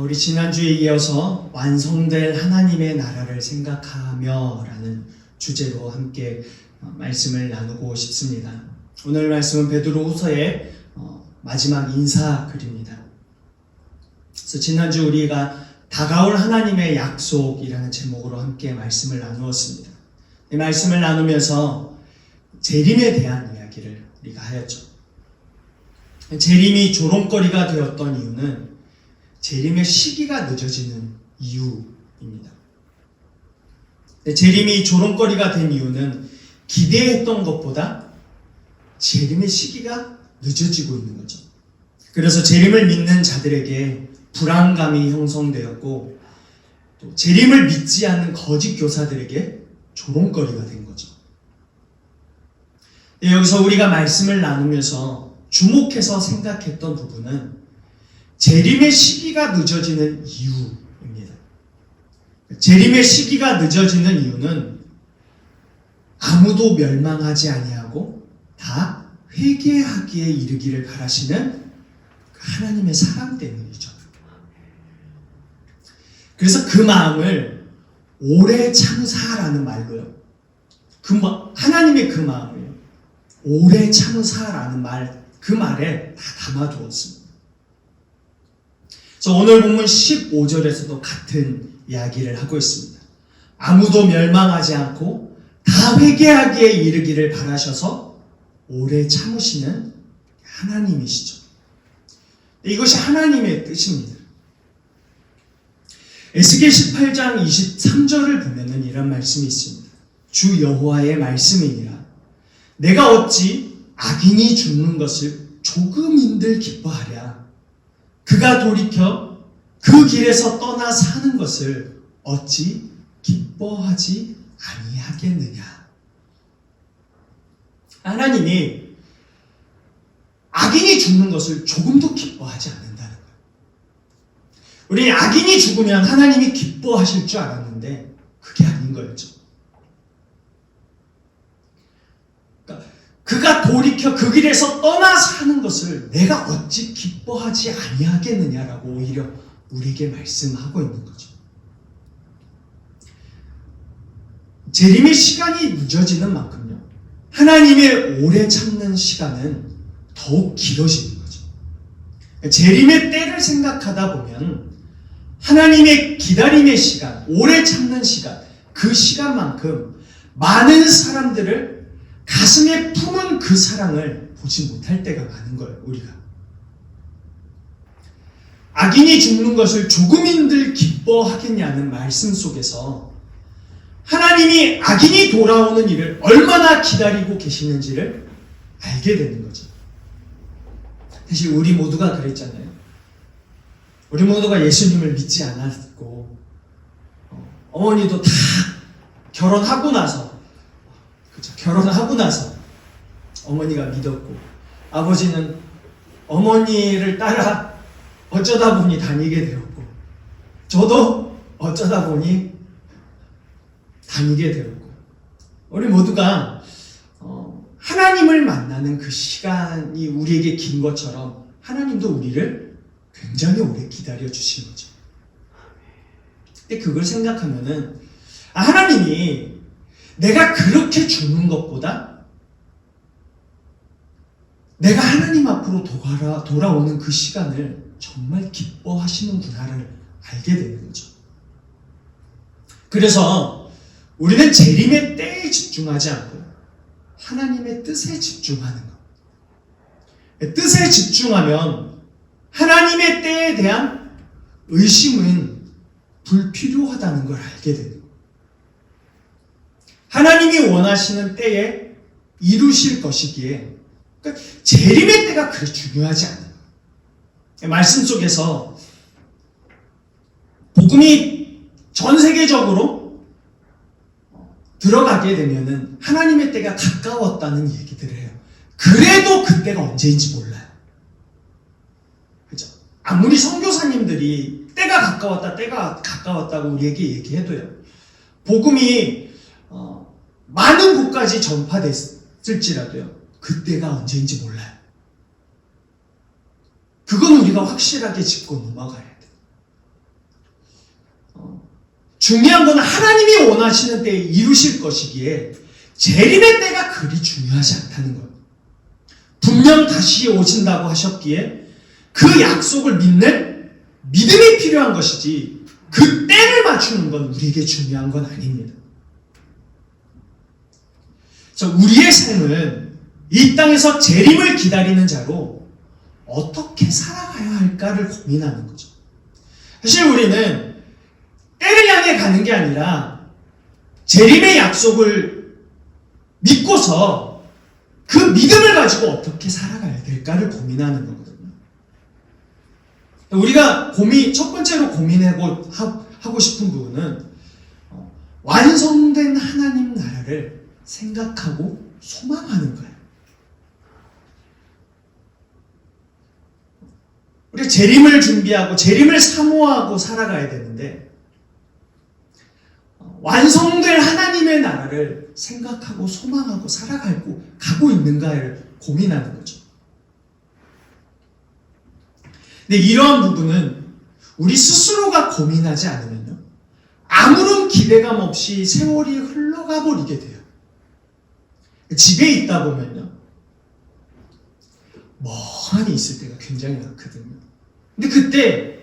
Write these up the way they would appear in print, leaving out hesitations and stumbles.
우리 지난주에 이어서 완성될 하나님의 나라를 생각하며 라는 주제로 함께 말씀을 나누고 싶습니다. 오늘 말씀은 베드로후서의 마지막 인사 글입니다. 그래서 지난주 우리가 다가올 하나님의 약속이라는 제목으로 함께 말씀을 나누었습니다. 이 말씀을 나누면서 재림에 대한 이야기를 우리가 하였죠. 재림이 조롱거리가 되었던 이유는 재림의 시기가 늦어지는 이유입니다. 재림이 조롱거리가 된 이유는 기대했던 것보다 재림의 시기가 늦어지고 있는 거죠. 그래서 재림을 믿는 자들에게 불안감이 형성되었고, 또 재림을 믿지 않는 거짓 교사들에게 조롱거리가 된 거죠. 여기서 우리가 말씀을 나누면서 주목해서 생각했던 부분은 재림의 시기가 늦어지는 이유입니다. 재림의 시기가 늦어지는 이유는 아무도 멸망하지 아니하고 다 회개하기에 이르기를 바라시는 하나님의 사랑 때문이죠. 그래서 그 마음을 오래 참으사라는 말로요. 하나님의 그 마음을요. 오래 참으사라는 그 말에 다 담아두었습니다. 그래서 오늘 본문 15절에서도 같은 이야기를 하고 있습니다. 아무도 멸망하지 않고 다 회개하기에 이르기를 바라셔서 오래 참으시는 하나님이시죠. 이것이 하나님의 뜻입니다. 에스겔 18장 23절을 보면은 이런 말씀이 있습니다. 주 여호와의 말씀이니라. 내가 어찌 악인이 죽는 것을 조금인들 기뻐하랴. 그가 돌이켜 그 길에서 떠나 사는 것을 어찌 기뻐하지 아니하겠느냐. 하나님이 악인이 죽는 것을 조금도 기뻐하지 않는다는 거예요. 우리는 악인이 죽으면 하나님이 기뻐하실 줄 알았는데 그게 아닌 거였죠. 그러니까 그가 돌이켜 그 길에서 떠나 사는 것을 내가 어찌 기뻐하지 아니하겠느냐라고 오히려 우리에게 말씀하고 있는 거죠. 재림의 시간이 늦어지는 만큼요, 하나님의 오래 참는 시간은 더욱 길어지는 거죠. 재림의 때를 생각하다 보면 하나님의 기다림의 시간, 오래 참는 시간, 그 시간만큼 많은 사람들을 가슴에 품은 그 사랑을 보지 못할 때가 많은 거예요, 우리가. 악인이 죽는 것을 조금인들 기뻐하겠냐는 말씀 속에서 하나님이 악인이 돌아오는 일을 얼마나 기다리고 계시는지를 알게 되는 거죠. 사실 우리 모두가 그랬잖아요. 우리 모두가 예수님을 믿지 않았고, 어머니도 다 결혼하고 나서 어머니가 믿었고, 아버지는 어머니를 따라 어쩌다 보니 다니게 되었고, 저도 어쩌다 보니 다니게 되었고, 우리 모두가 하나님을 만나는 그 시간이 우리에게 긴 것처럼 하나님도 우리를 굉장히 오래 기다려 주신 거죠. 근데 그걸 생각하면은 하나님이 내가 그렇게 죽는 것보다 내가 하나님 앞으로 돌아오는 그 시간을 정말 기뻐하시는구나를 알게 되는 거죠. 그래서 우리는 재림의 때에 집중하지 않고 하나님의 뜻에 집중하는 것. 뜻에 집중하면 하나님의 때에 대한 의심은 불필요하다는 걸 알게 되는 것. 하나님이 원하시는 때에 이루실 것이기에, 그러니까 재림의 때가 그렇게 중요하지 않아요. 말씀 속에서 복음이 전 세계적으로 들어가게 되면은 하나님의 때가 가까웠다는 얘기들을 해요. 그래도 그때가 언제인지 몰라요. 그죠? 아무리 선교사님들이 때가 가까웠다고 우리에게 얘기해도요, 복음이 많은 곳까지 전파됐을지라도요, 그때가 언제인지 몰라요. 그건 우리가 확실하게 짚고 넘어가야 돼요. 중요한 건 하나님이 원하시는 때에 이루실 것이기에 재림의 때가 그리 중요하지 않다는 거예요. 분명 다시 오신다고 하셨기에 그 약속을 믿는 믿음이 필요한 것이지 그 때를 맞추는 건 우리에게 중요한 건 아닙니다. 그래서 우리의 삶은 이 땅에서 재림을 기다리는 자로 어떻게 살아가야 할까를 고민하는 거죠. 사실 우리는 때를 향해 가는 게 아니라 재림의 약속을 믿고서 그 믿음을 가지고 어떻게 살아가야 될까를 고민하는 거거든요. 우리가 첫 번째로 고민하고 싶은 부분은 완성된 하나님 나라를 생각하고 소망하는 거예요. 우리가 재림을 준비하고 재림을 사모하고 살아가야 되는데 완성될 하나님의 나라를 생각하고 소망하고 가고 있는가를 고민하는 거죠. 근데 이러한 부분은 우리 스스로가 고민하지 않으면요, 아무런 기대감 없이 세월이 흘러가 버리게 돼요. 집에 있다 보면요, 멍하니 있을 때가 굉장히 많거든요. 근데 그때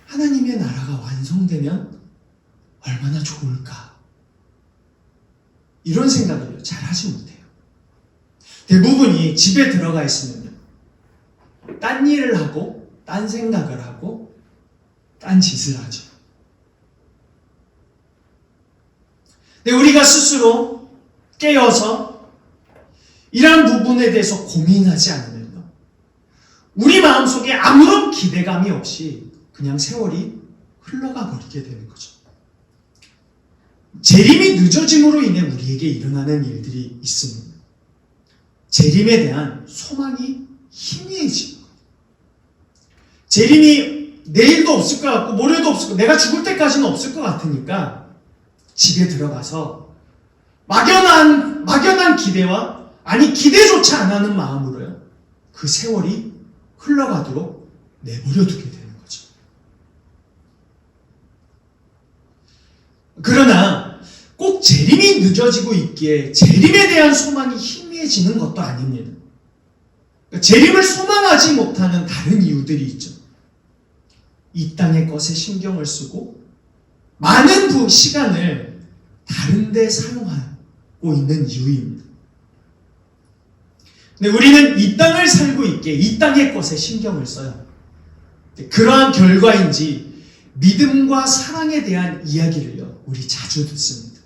하나님의 나라가 완성되면 얼마나 좋을까, 이런 생각을 잘 하지 못해요. 대부분이 집에 들어가 있으면요, 딴 일을 하고 딴 생각을 하고 딴 짓을 하죠. 근데 우리가 스스로 깨어서 이러한 부분에 대해서 고민하지 않으면요, 우리 마음속에 아무런 기대감이 없이 그냥 세월이 흘러가 버리게 되는 거죠. 재림이 늦어짐으로 인해 우리에게 일어나는 일들이 있습니다. 재림에 대한 소망이 희미해지는 거예요. 재림이 내일도 없을 것 같고 모레도 없을 것 같고 내가 죽을 때까지는 없을 것 같으니까 집에 들어가서 막연한 기대와 기대조차 안 하는 마음으로요, 그 세월이 흘러가도록 내버려 두게 되는 거죠. 그러나 꼭 재림이 늦어지고 있기에 재림에 대한 소망이 희미해지는 것도 아닙니다. 재림을 소망하지 못하는 다른 이유들이 있죠. 이 땅의 것에 신경을 쓰고 많은 시간을 다른 데 사용하고 있는 이유입니다. 근데 우리는 이 땅을 살고 있기에 이 땅의 것에 신경을 써요. 그러한 결과인지 믿음과 사랑에 대한 이야기를요, 우리 자주 듣습니다.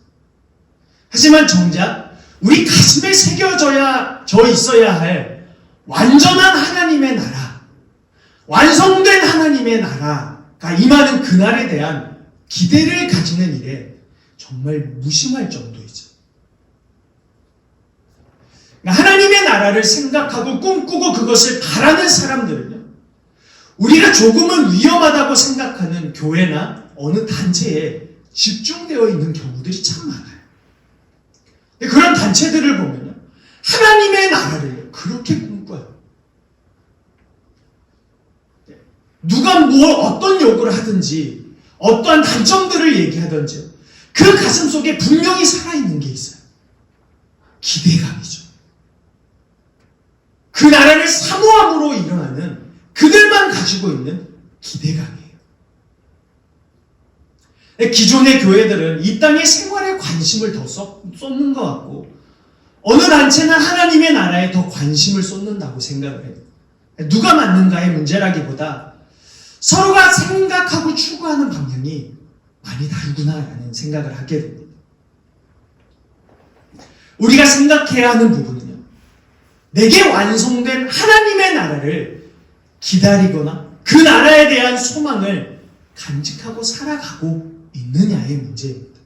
하지만 정작 우리 가슴에 새겨져 있어야 할 완전한 하나님의 나라, 완성된 하나님의 나라가 임하는 그날에 대한 기대를 가지는 일에 정말 무심할 정도이죠. 하나님의 나라를 생각하고 꿈꾸고 그것을 바라는 사람들은요, 우리가 조금은 위험하다고 생각하는 교회나 어느 단체에 집중되어 있는 경우들이 참 많아요. 그런 단체들을 보면요, 하나님의 나라를 그렇게 꿈꿔요. 누가 어떤 요구를 하든지 어떠한 단점들을 얘기하든지 그 가슴 속에 분명히 살아있는 게 있어요. 기대감이죠. 그 나라를 사모함으로 일어나는 그들만 가지고 있는 기대감이에요. 기존의 교회들은 이 땅의 생활에 관심을 더 쏟는 것 같고 어느 단체는 하나님의 나라에 더 관심을 쏟는다고 생각을 해요. 누가 맞는가의 문제라기보다 서로가 생각하고 추구하는 방향이 많이 다르구나라는 생각을 하게 됩니다. 우리가 생각해야 하는 부분은요, 내게 완성된 하나님의 나라를 기다리거나 그 나라에 대한 소망을 간직하고 살아가고 있느냐의 문제입니다.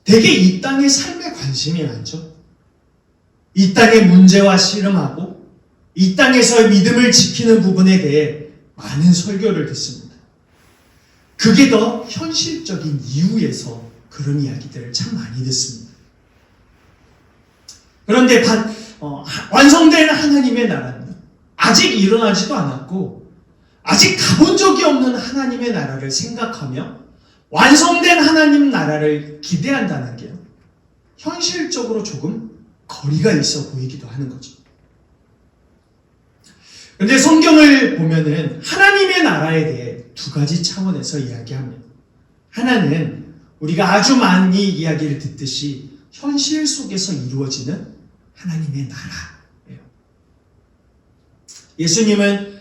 대개 이 땅의 삶에 관심이 많죠. 이 땅의 문제와 씨름하고 이 땅에서의 믿음을 지키는 부분에 대해 많은 설교를 듣습니다. 그게 더 현실적인 이유에서 그런 이야기들을 참 많이 듣습니다. 그런데 완성된 하나님의 나라는 아직 일어나지도 않았고 아직 가본 적이 없는 하나님의 나라를 생각하며 완성된 하나님 나라를 기대한다는 게요, 현실적으로 조금 거리가 있어 보이기도 하는 거죠. 그런데 성경을 보면은 하나님의 나라에 대해 두 가지 차원에서 이야기합니다. 하나는 우리가 아주 많이 이야기를 듣듯이 현실 속에서 이루어지는 하나님의 나라예요. 예수님은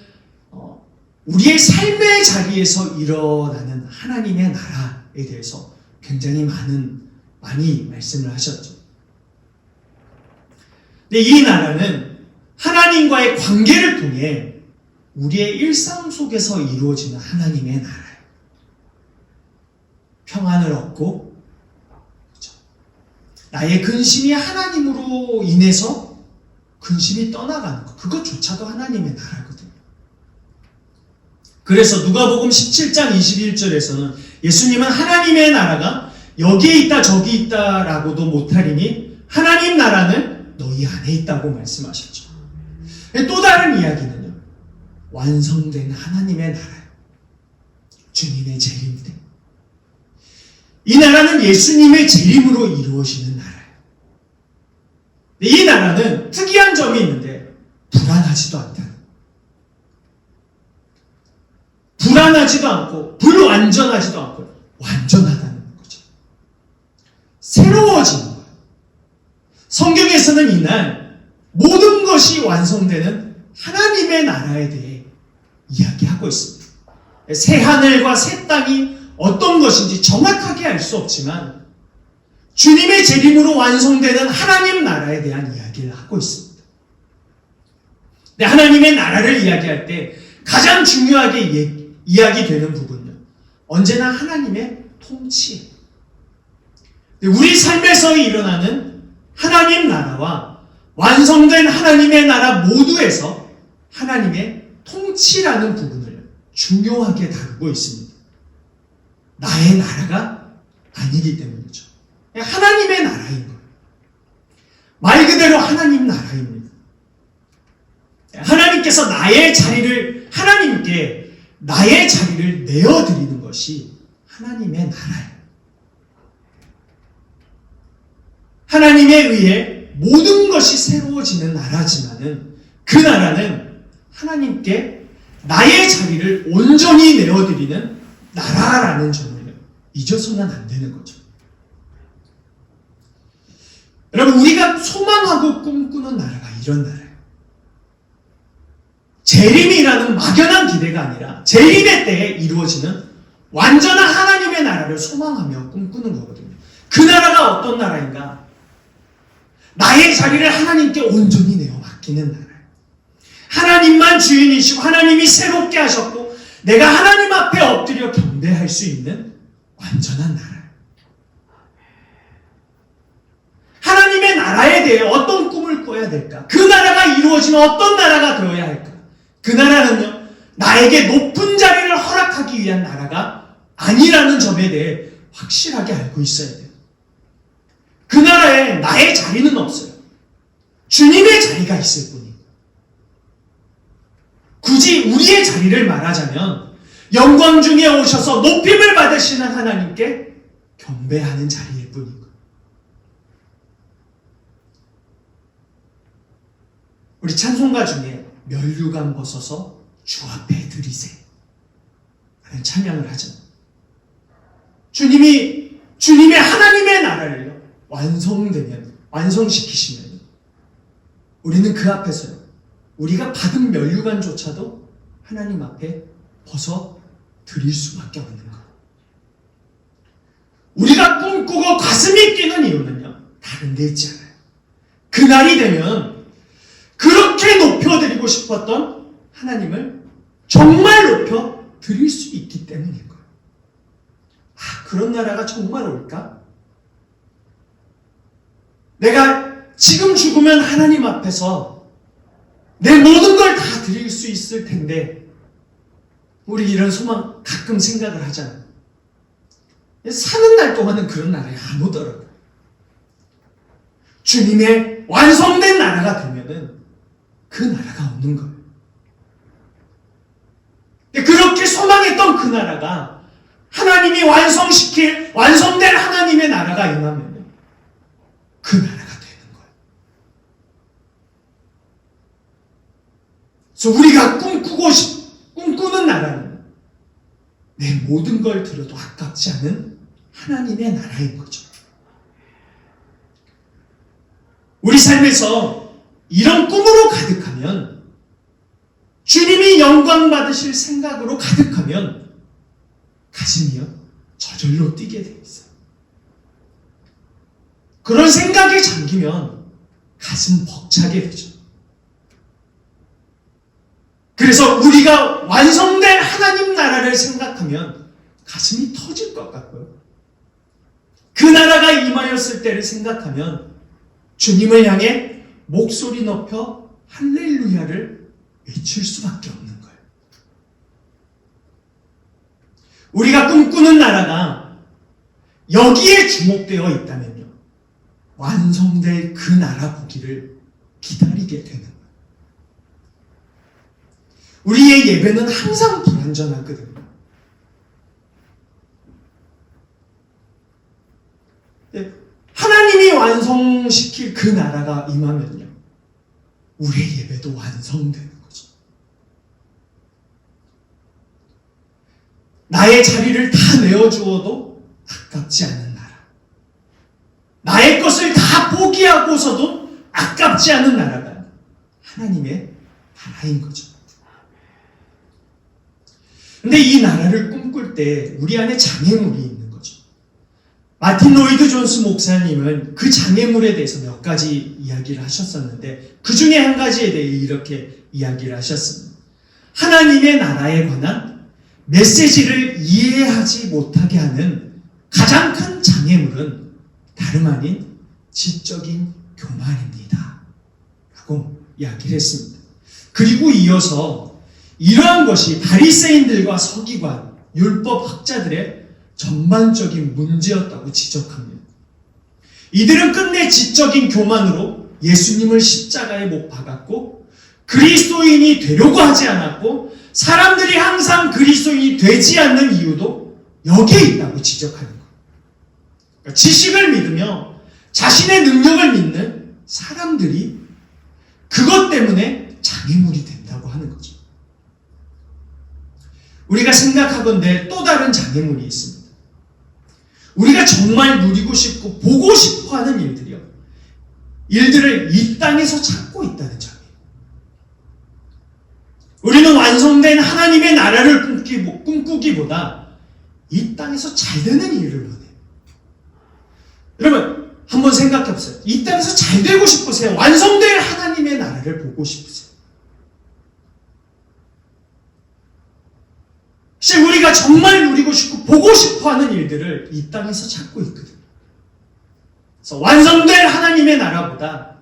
우리의 삶의 자리에서 일어나는 하나님의 나라에 대해서 굉장히 많이 말씀을 하셨죠. 근데 이 나라는 하나님과의 관계를 통해 우리의 일상 속에서 이루어지는 하나님의 나라예요. 평안을 얻고, 그렇죠? 나의 근심이 하나님으로 인해서 근심이 떠나가는 것, 그것조차도 하나님의 나라거든요. 그래서 누가복음 17장 21절에서는 예수님은 하나님의 나라가 여기에 있다 저기 있다라고도 못하리니 하나님 나라는 너희 안에 있다고 말씀하셨죠. 또 다른 이야기는요, 완성된 하나님의 나라예요. 주님의 재림때 이 나라는 예수님의 재림으로 이루어지는 나라예요. 이 나라는 특이한 점이 있는데 불안하지도 않다. 불안하지도 않고 불완전하지도 않고 완전하다는 거죠. 새로워지는 거예요. 성경에서는 이날 모든 것이 완성되는 하나님의 나라에 대해 이야기하고 있습니다. 새 하늘과 새 땅이 어떤 것인지 정확하게 알 수 없지만 주님의 재림으로 완성되는 하나님 나라에 대한 이야기를 하고 있습니다. 근데 하나님의 나라를 이야기할 때 가장 중요하게 이야기되는 부분은요, 언제나 하나님의 통치. 우리 삶에서 일어나는 하나님 나라와 완성된 하나님의 나라 모두에서 하나님의 통치라는 부분을 중요하게 다루고 있습니다. 나의 나라가 아니기 때문이죠. 하나님의 나라인 거예요. 말 그대로 하나님 나라입니다. 하나님께서 하나님께 나의 자리를 내어드리는 것이 하나님의 나라예요. 하나님에 의해 모든 것이 새로워지는 나라지만은 그 나라는 하나님께 나의 자리를 온전히 내어드리는 나라라는 점을 잊어서는 안 되는 거죠. 여러분, 우리가 소망하고 꿈꾸는 나라가 이런 나라예요. 재림이라는 막연한 기대가 아니라 재림의 때에 이루어지는 완전한 하나님의 나라를 소망하며 꿈꾸는 거거든요. 그 나라가 어떤 나라인가? 나의 자리를 하나님께 온전히 내어 맡기는 나라예요. 하나님만 주인이시고 하나님이 새롭게 하셨고 내가 하나님 앞에 엎드려 경배할 수 있는 완전한 나라예요. 하나님의 나라에 대해 어떤 꿈을 꿔야 될까? 그 나라가 이루어지면 어떤 나라가 되어야 할까? 그 나라는요, 나에게 높은 자리를 허락하기 위한 나라가 아니라는 점에 대해 확실하게 알고 있어야 돼요. 그 나라에 나의 자리는 없어요. 주님의 자리가 있을 뿐이에요. 굳이 우리의 자리를 말하자면 영광 중에 오셔서 높임을 받으시는 하나님께 경배하는 자리일 뿐이고, 우리 찬송가 중에 면류관 벗어서 주 앞에 드리세 라는 찬양을 하죠. 주님의 하나님의 나라를요, 완성시키시면 우리는 그 앞에서요, 우리가 받은 면류관조차도 하나님 앞에 벗어 드릴 수밖에 없는 거예요. 우리가 꿈꾸고 가슴이 뛰는 이유는요, 다른 데 있지 않아요. 그날이 되면 그렇게 높여드리고 싶었던 하나님을 정말 높여 드릴 수 있기 때문인 거예요. 그런 나라가 정말 올까? 내가 지금 죽으면 하나님 앞에서 내 모든 걸 다 드릴 수 있을 텐데, 우리 이런 소망 가끔 생각을 하잖아요. 사는 날 동안은 그런 나라에 안 오더라고요. 주님의 완성된 나라가 되면은 그 나라가 없는 거예요. 그렇게 소망했던 그 나라가 하나님이 완성될 하나님의 나라가 임하면 그 나라가 되는 거예요. 그래서 우리가 꿈꾸는 나라는 내 모든 걸 들어도 아깝지 않은 하나님의 나라인 거죠. 우리 삶에서 이런 꿈으로 가득하면, 주님이 영광 받으실 생각으로 가득하면 가슴이요 저절로 뛰게 돼 있어요. 그런 생각에 잠기면 가슴 벅차게 되죠. 그래서 우리가 완성된 하나님 나라를 생각하면 가슴이 터질 것 같고요. 그 나라가 임하였을 때를 생각하면 주님을 향해 목소리 높여 할렐루야를 외칠 수밖에 없는 거예요. 우리가 꿈꾸는 나라가 여기에 주목되어 있다면요, 완성될 그 나라 보기를 기다리게 되는 거예요. 우리의 예배는 항상 불완전하거든요. 하나님이 완성시킬 그 나라가 임하면요, 우리의 예배도 완성되는 거죠. 나의 자리를 다 내어주어도 아깝지 않은 나라, 나의 것을 다 포기하고서도 아깝지 않은 나라가 하나님의 나라인 거죠. 근데 이 나라를 꿈꿀 때 우리 안에 장애물이 있는 거죠. 마틴 로이드 존스 목사님은 그 장애물에 대해서 몇 가지 이야기를 하셨었는데, 그 중에 한 가지에 대해 이렇게 이야기를 하셨습니다. 하나님의 나라에 관한 메시지를 이해하지 못하게 하는 가장 큰 장애물은 다름 아닌 지적인 교만입니다 라고 이야기를 했습니다. 그리고 이어서 이러한 것이 바리새인들과 서기관, 율법 학자들의 전반적인 문제였다고 지적합니다. 이들은 끝내 지적인 교만으로 예수님을 십자가에 못 박았고 그리스도인이 되려고 하지 않았고, 사람들이 항상 그리스도인이 되지 않는 이유도 여기에 있다고 지적하는 거예요. 그러니까 지식을 믿으며 자신의 능력을 믿는 사람들이 그것 때문에 장애물이 된다고 하는 거죠. 우리가 생각하건대 또 다른 장애물이 있습니다. 우리가 정말 누리고 싶고 보고 싶어 하는 일들을 이 땅에서 찾고 있다는 점이에요. 우리는 완성된 하나님의 나라를 꿈꾸기보다 이 땅에서 잘 되는 일을 원해요. 여러분, 한번 생각해 보세요. 이 땅에서 잘 되고 싶으세요? 완성된 하나님의 나라를 보고 싶으세요? 사실 우리가 정말 누리고 싶고 보고 싶어 하는 일들을 이 땅에서 찾고 있거든요. 그래서 완성될 하나님의 나라보다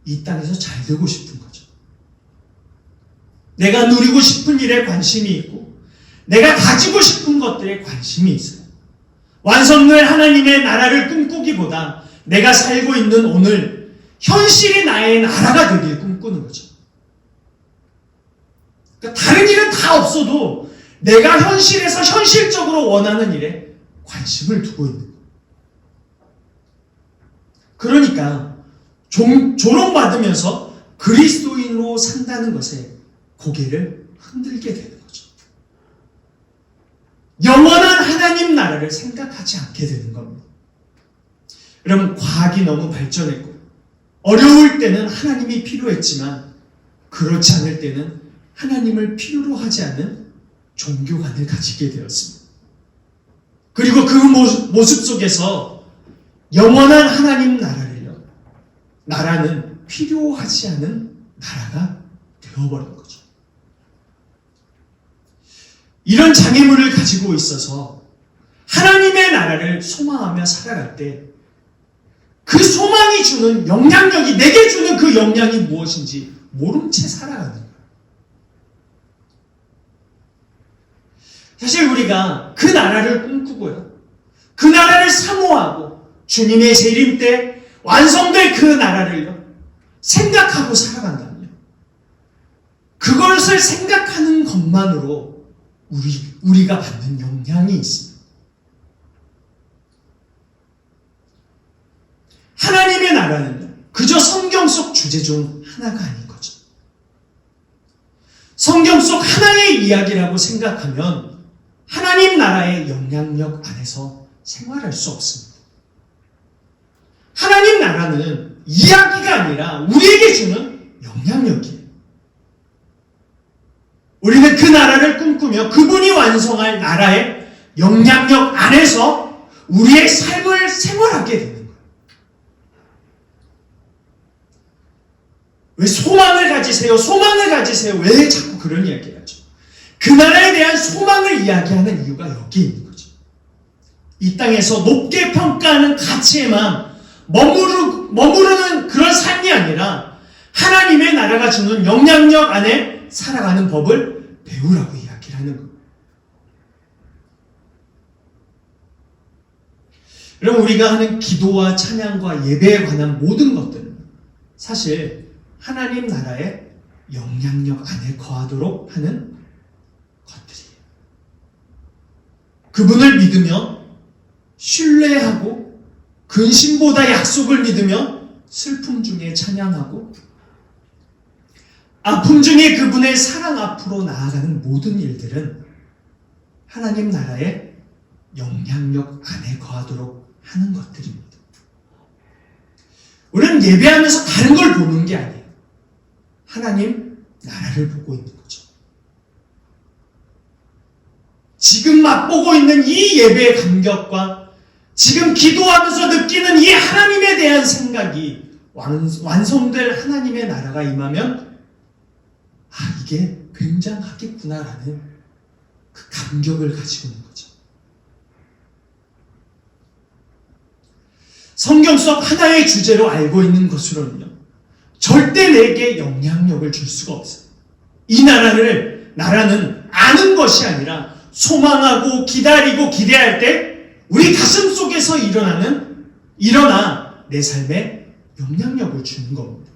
이 땅에서 잘 되고 싶은 거죠. 내가 누리고 싶은 일에 관심이 있고 내가 가지고 싶은 것들에 관심이 있어요. 완성될 하나님의 나라를 꿈꾸기보다 내가 살고 있는 오늘 현실이 나의 나라가 되길 꿈꾸는 거죠. 그러니까 다른 일은 다 없어도 내가 현실에서 현실적으로 원하는 일에 관심을 두고 있는 거예요. 그러니까 조롱받으면서 그리스도인으로 산다는 것에 고개를 흔들게 되는 거죠. 영원한 하나님 나라를 생각하지 않게 되는 겁니다. 여러분, 과학이 너무 발전했고 어려울 때는 하나님이 필요했지만 그렇지 않을 때는 하나님을 필요로 하지 않는 종교관을 가지게 되었습니다. 그리고 그 모습 속에서 영원한 하나님 나라는 필요하지 않은 나라가 되어버린 거죠. 이런 장애물을 가지고 있어서 하나님의 나라를 소망하며 살아갈 때 그 소망이 주는 영향력이, 내게 주는 그 영향이 무엇인지 모른 채 살아가는 거예요. 사실 우리가 그 나라를 꿈꾸고요, 그 나라를 사모하고 주님의 재림 때 완성될 그 나라를 생각하고 살아간다면 그것을 생각하는 것만으로 우리가 받는 영향이 있습니다. 하나님의 나라는요, 그저 성경 속 주제 중 하나가 아닌 거죠. 성경 속 하나의 이야기라고 생각하면 하나님 나라의 영향력 안에서 생활할 수 없습니다. 하나님 나라는 이야기가 아니라 우리에게 주는 영향력이에요. 우리는 그 나라를 꿈꾸며 그분이 완성할 나라의 영향력 안에서 우리의 삶을 생활하게 되는 거예요. 왜 소망을 가지세요? 소망을 가지세요? 왜 자꾸 그런 이야기를 하죠? 그 나라에 대한 소망을 이야기하는 이유가 여기에 있는 거죠. 이 땅에서 높게 평가하는 가치에만 머무르는 그런 삶이 아니라 하나님의 나라가 주는 영향력 안에 살아가는 법을 배우라고 이야기를 하는 거예요. 여러분, 우리가 하는 기도와 찬양과 예배에 관한 모든 것들은 사실 하나님 나라의 영향력 안에 거하도록 하는 것들이에요. 그분을 믿으며 신뢰하고 근심보다 약속을 믿으며 슬픔 중에 찬양하고 아픔 중에 그분의 사랑 앞으로 나아가는 모든 일들은 하나님 나라의 영향력 안에 거하도록 하는 것들입니다. 우리는 예배하면서 다른 걸 보는 게 아니에요. 하나님 나라를 보고 있는 거죠. 지금 맛보고 있는 이 예배의 감격과 지금 기도하면서 느끼는 이 하나님에 대한 생각이 완성될 하나님의 나라가 임하면 이게 굉장하겠구나라는 그 감격을 가지고 있는 거죠. 성경 속 하나의 주제로 알고 있는 것으로는요, 절대 내게 영향력을 줄 수가 없어요. 이 나라는 아는 것이 아니라 소망하고 기다리고 기대할 때 우리 가슴 속에서 일어나 내 삶에 영향력을 주는 겁니다.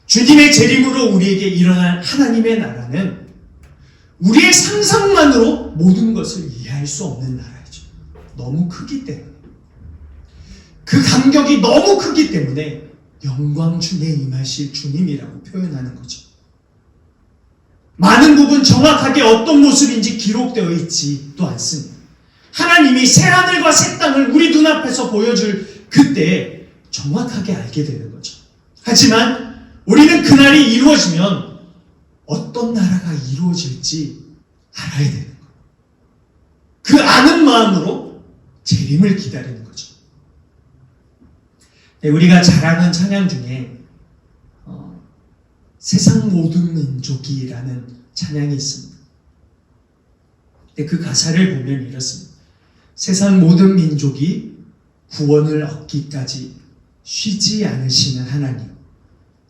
주님의 재림으로 우리에게 일어날 하나님의 나라는 우리의 상상만으로 모든 것을 이해할 수 없는 나라이죠. 너무 크기 때문에. 그 감격이 너무 크기 때문에 영광 중에 임하실 주님이라고 표현하는 거죠. 많은 부분 정확하게 어떤 모습인지 기록되어 있지도 않습니다. 하나님이 새하늘과 새 땅을 우리 눈앞에서 보여줄 그때 정확하게 알게 되는 거죠. 하지만 우리는 그날이 이루어지면 어떤 나라가 이루어질지 알아야 되는 거예요. 그 아는 마음으로 재림을 기다리는 거죠. 네, 우리가 잘 아는 찬양 중에 세상 모든 민족이라는 찬양이 있습니다. 그 가사를 보면 이렇습니다. 세상 모든 민족이 구원을 얻기까지 쉬지 않으시는 하나님,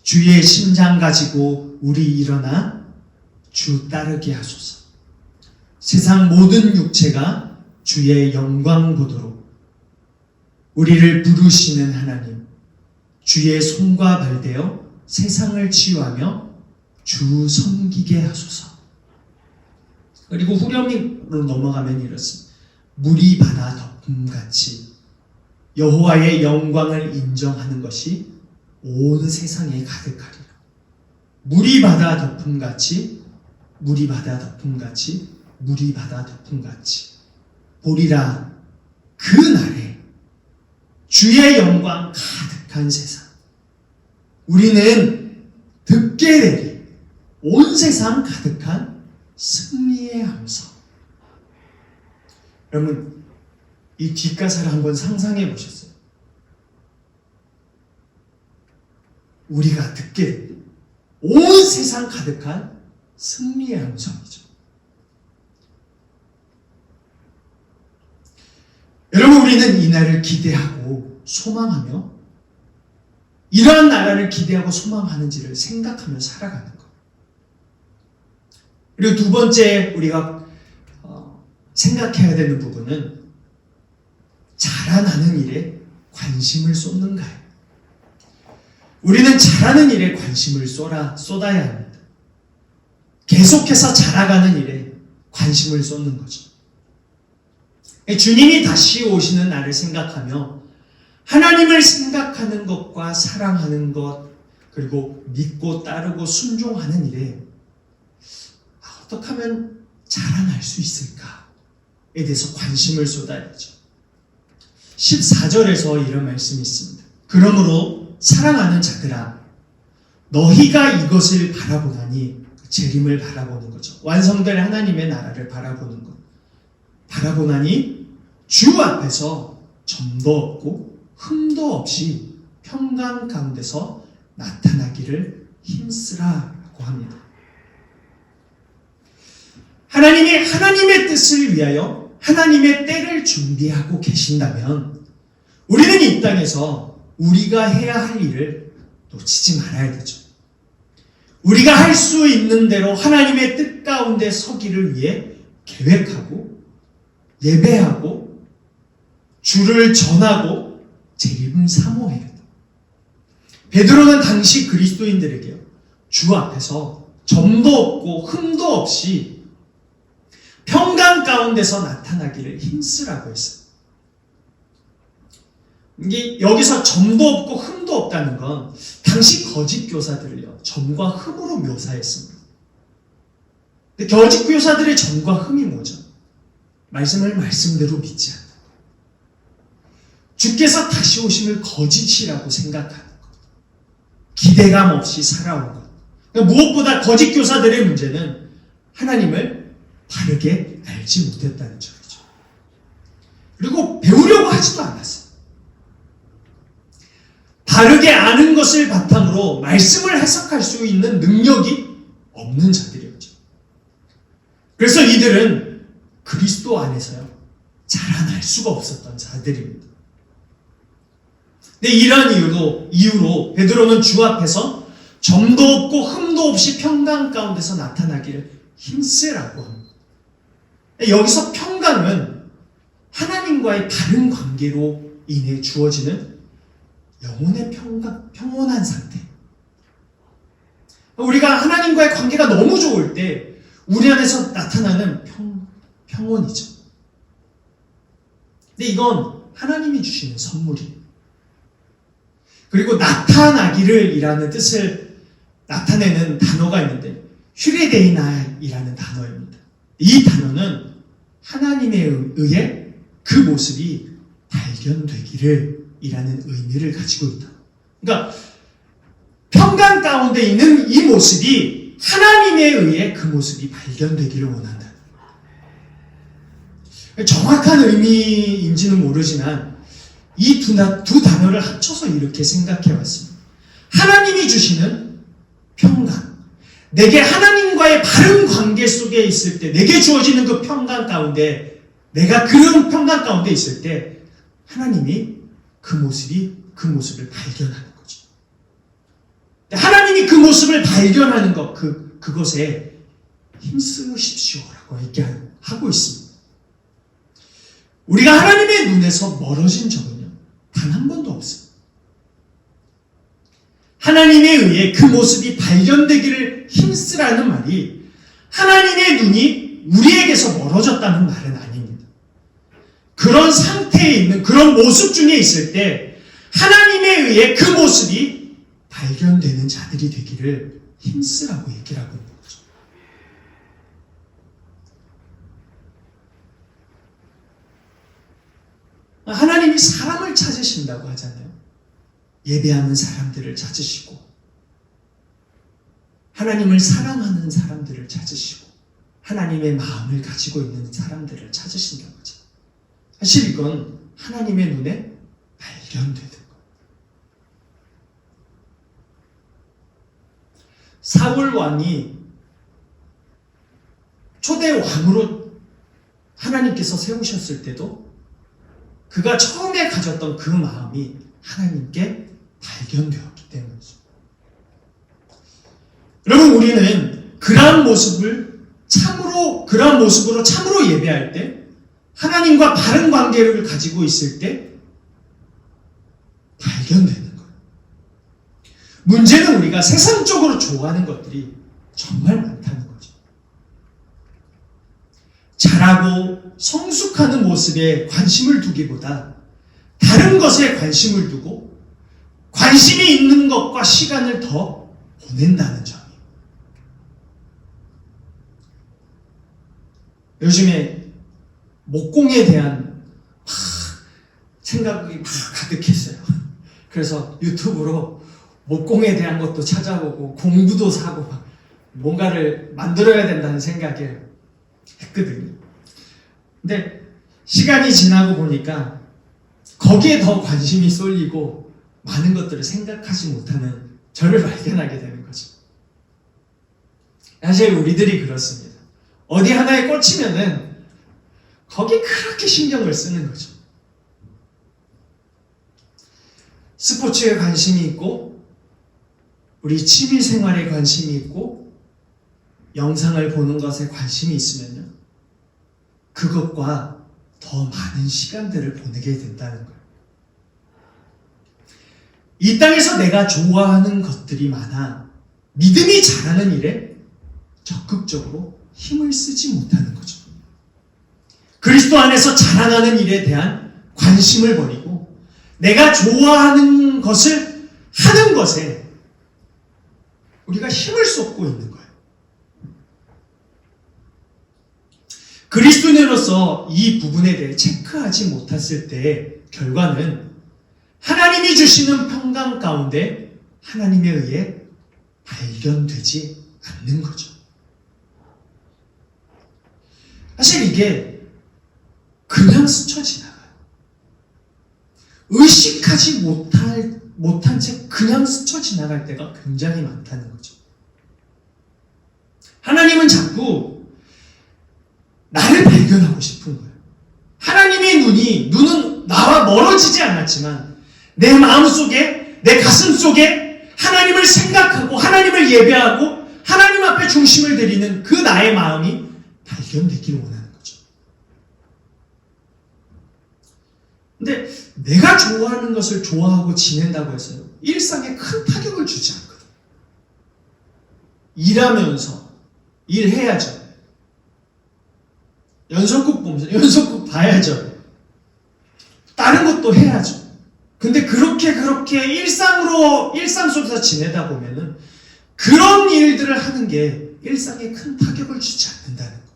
주의 심장 가지고 우리 일어나 주 따르게 하소서. 세상 모든 육체가 주의 영광 보도록 우리를 부르시는 하나님, 주의 손과 발되어 세상을 치유하며 주 섬기게 하소서. 그리고 후렴으로 넘어가면 이렇습니다. 물이 바다 덮음같이 여호와의 영광을 인정하는 것이 온 세상에 가득하리라. 물이 바다 덮음같이 물이 바다 덮음같이 물이 바다 덮음같이 보리라 그날에 주의 영광 가득한 세상. 우리는 듣게 되리 온 세상 가득한 승리의 함성. 여러분, 이 뒷가사를 한번 상상해 보셨어요? 우리가 듣게 되리 온 세상 가득한 승리의 함성이죠. 여러분, 우리는 이 날을 기대하고 소망하며 이러한 나라를 기대하고 소망하는지를 생각하며 살아가는 것. 그리고 두 번째 우리가 생각해야 되는 부분은 자라나는 일에 관심을 쏟는가요? 우리는 잘하는 일에 관심을 쏟아야 합니다. 계속해서 자라가는 일에 관심을 쏟는 거죠. 주님이 다시 오시는 날을 생각하며 하나님을 생각하는 것과 사랑하는 것, 그리고 믿고 따르고 순종하는 일에 어떻게 하면 자라날 수 있을까에 대해서 관심을 쏟아야죠. 14절에서 이런 말씀이 있습니다. 그러므로 사랑하는 자들아, 너희가 이것을 바라보나니, 재림을 바라보는 거죠. 완성될 하나님의 나라를 바라보는 것. 바라보나니 주 앞에서 점도 없고 흠도 없이 평강 가운데서 나타나기를 힘쓰라라고 합니다. 하나님이 하나님의 뜻을 위하여 하나님의 때를 준비하고 계신다면 우리는 이 땅에서 우리가 해야 할 일을 놓치지 말아야 되죠. 우리가 할 수 있는 대로 하나님의 뜻 가운데 서기를 위해 계획하고 예배하고 주를 전하고 재림을 사모해야 돼요. 베드로는 당시 그리스도인들에게 주 앞에서 점도 없고 흠도 없이 평강 가운데서 나타나기를 힘쓰라고 했어요. 이게 여기서 점도 없고 흠도 없다는 건 당시 거짓 교사들을요, 점과 흠으로 묘사했습니다. 근데 거짓 교사들의 점과 흠이 뭐죠? 말씀을 말씀대로 믿지 않는 것. 주께서 다시 오심을 거짓이라고 생각하는 것. 기대감 없이 살아온 것. 그러니까 무엇보다 거짓 교사들의 문제는 하나님을 바르게 알지 못했다는 점이죠. 그리고 배우려고 하지도 않았어요. 바르게 아는 것을 바탕으로 말씀을 해석할 수 있는 능력이 없는 자들이었죠. 그래서 이들은 그리스도 안에서요, 자라날 수가 없었던 자들입니다. 근데 이러한 이유로 베드로는 주 앞에서 점도 없고 흠도 없이 평강 가운데서 나타나기를 힘쓰라고 합니다. 여기서 평강은 하나님과의 바른 관계로 인해 주어지는 영혼의 평온한 상태. 우리가 하나님과의 관계가 너무 좋을 때 우리 안에서 나타나는 평온이죠. 근데 이건 하나님이 주시는 선물이에요. 그리고 나타나기를 이라는 뜻을 나타내는 단어가 있는데 휴레데이나이라는 단어입니다. 이 단어는 하나님에 의해 그 모습이 발견되기를 이라는 의미를 가지고 있다. 그러니까 평강 가운데 있는 이 모습이 하나님에 의해 그 모습이 발견되기를 원한다. 정확한 의미인지는 모르지만 이 두 단어를 합쳐서 이렇게 생각해 봤습니다. 하나님이 주시는 평강, 내게 하나님과의 바른 관계 속에 있을 때, 내게 주어지는 그 평강 가운데, 내가 그런 평강 가운데 있을 때 하나님이 그 모습을 발견하는 거죠. 하나님이 그 모습을 발견하는 것, 그것에 힘쓰십시오라고 얘기하고 있습니다. 우리가 하나님의 눈에서 멀어진 적은요, 단 한 번도 없어요. 하나님에 의해 그 모습이 발견되기를 힘쓰라는 말이 하나님의 눈이 우리에게서 멀어졌다는 말은 아닙니다. 그런 상태에 있는, 그런 모습 중에 있을 때 하나님에 의해 그 모습이 발견되는 자들이 되기를 힘쓰라고 얘기를 하고 있는 거죠. 하나님이 사람을 찾으신다고 하잖아요. 예배하는 사람들을 찾으시고, 하나님을 사랑하는 사람들을 찾으시고, 하나님의 마음을 가지고 있는 사람들을 찾으신다고 하죠. 사실 이건 하나님의 눈에 발견되는 거예요. 사울 왕이 초대 왕으로 하나님께서 세우셨을 때도 그가 처음에 가졌던 그 마음이 하나님께 발견되었기 때문이죠. 여러분, 우리는 그러한 모습으로 참으로 예배할 때, 하나님과 바른 관계를 가지고 있을 때 발견되는 거예요. 문제는 우리가 세상적으로 좋아하는 것들이 정말 많다는 거죠. 자라고 성숙하는 모습에 관심을 두기보다 다른 것에 관심을 두고 관심이 있는 것과 시간을 더 보낸다는 점이에요. 요즘에 목공에 대한 생각이 막 가득했어요. 그래서 유튜브로 목공에 대한 것도 찾아보고 공부도 사고 막 뭔가를 만들어야 된다는 생각을 했거든요. 근데 시간이 지나고 보니까 거기에 더 관심이 쏠리고 많은 것들을 생각하지 못하는 저를 발견하게 되는 거죠. 사실 우리들이 그렇습니다. 어디 하나에 꽂히면은 거기에 그렇게 신경을 쓰는 거죠. 스포츠에 관심이 있고 우리 취미 생활에 관심이 있고 영상을 보는 것에 관심이 있으면요, 그것과 더 많은 시간들을 보내게 된다는 거예요. 이 땅에서 내가 좋아하는 것들이 많아 믿음이 자라는 일에 적극적으로 힘을 쓰지 못하는 거죠. 그리스도 안에서 자라나는 일에 대한 관심을 버리고 내가 좋아하는 것을 하는 것에 우리가 힘을 쏟고 있는 거예요. 그리스도인으로서 이 부분에 대해 체크하지 못했을 때의 결과는 하나님이 주시는 평강 가운데 하나님에 의해 발견되지 않는 거죠. 사실 이게 그냥 스쳐 지나가요. 의식하지 못한 채 그냥 스쳐 지나갈 때가 굉장히 많다는 거죠. 하나님은 자꾸 나를 발견하고 싶은 거예요. 하나님의 눈은 나와 멀어지지 않았지만 내 마음속에, 내 가슴 속에 하나님을 생각하고 하나님을 예배하고 하나님 앞에 중심을 드리는 그 나의 마음이 발견되기를 원하는 거죠. 근데 내가 좋아하는 것을 좋아하고 지낸다고 해서요, 일상에 큰 타격을 주지 않거든. 일하면서 일해야죠. 연속극 보면서 연속극 봐야죠. 다른 것도 해야죠. 근데 그렇게 일상 속에서 지내다 보면은 그런 일들을 하는 게 일상에 큰 타격을 주지 않는다는 거.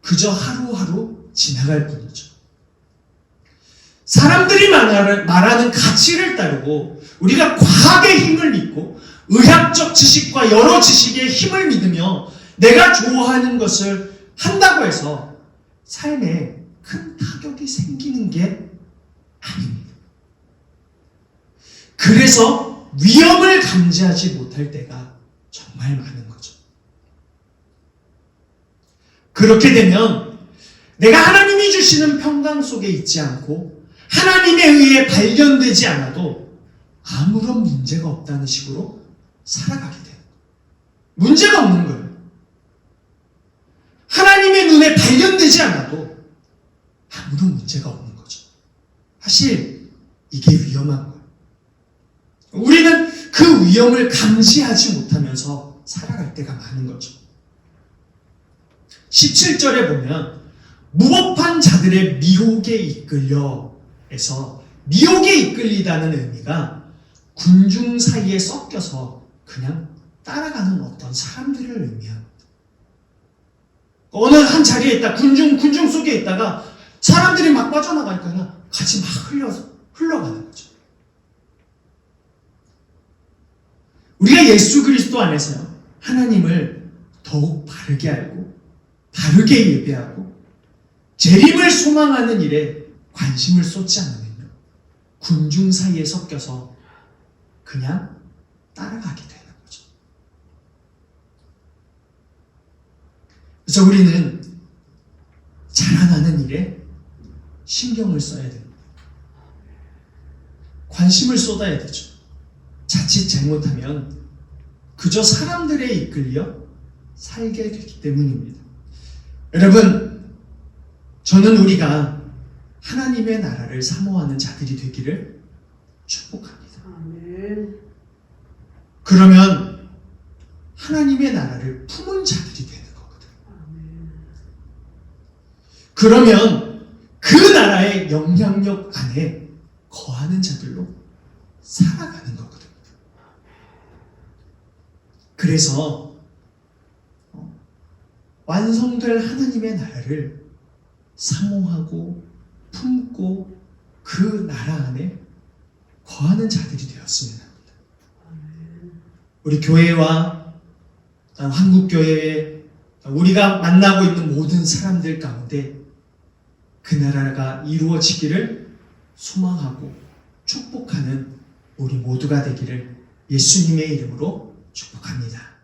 그저 하루하루 지나갈 뿐이죠. 사람들이 말하는 가치를 따르고 우리가 과학의 힘을 믿고 의학적 지식과 여러 지식의 힘을 믿으며 내가 좋아하는 것을 한다고 해서 삶에 큰 타격이 생기는 게 아닙니다. 그래서 위험을 감지하지 못할 때가 정말 많은 거죠. 그렇게 되면 내가 하나님이 주시는 평강 속에 있지 않고 하나님에 의해 발견되지 않아도 아무런 문제가 없다는 식으로 살아가게 돼요. 문제가 없는 거예요. 하나님의 눈에 발견되지 않아도 아무런 문제가 없는 거죠. 사실 이게 위험한 거예요. 우리는 그 위험을 감지하지 못하면서 살아갈 때가 많은 거죠. 17절에 보면 무법한 자들의 미혹에 이끌려에서 미혹에 이끌리다는 의미가 군중 사이에 섞여서 그냥 따라가는 어떤 사람들을 의미합니다. 어느 한 자리에 있다, 군중 속에 있다가 사람들이 막 빠져나가니까 같이 막 흘러가는 거죠. 우리가 예수 그리스도 안에서요, 하나님을 더욱 바르게 알고 바르게 예배하고 재림을 소망하는 일에 관심을 쏟지 않으면요, 군중 사이에 섞여서 그냥 따라가게 되는 거죠. 그래서 우리는 자라나는 일에 신경을 써야 됩니다. 관심을 쏟아야 되죠. 자칫 잘못하면 그저 사람들에 이끌려 살게 되기 때문입니다. 여러분, 저는 우리가 하나님의 나라를 사모하는 자들이 되기를 축복합니다. 아멘. 그러면 하나님의 나라를 품은 자들이 되는 거거든요. 아멘. 그러면 그 나라의 영향력 안에 거하는 자들로 살아가는 거거든요. 그래서 완성될 하나님의 나라를 사모하고 품고 그 나라 안에 거하는 자들이 되었으면 합니다. 우리 교회와 한국교회에 우리가 만나고 있는 모든 사람들 가운데 그 나라가 이루어지기를 소망하고 축복하는 우리 모두가 되기를 예수님의 이름으로 축복합니다.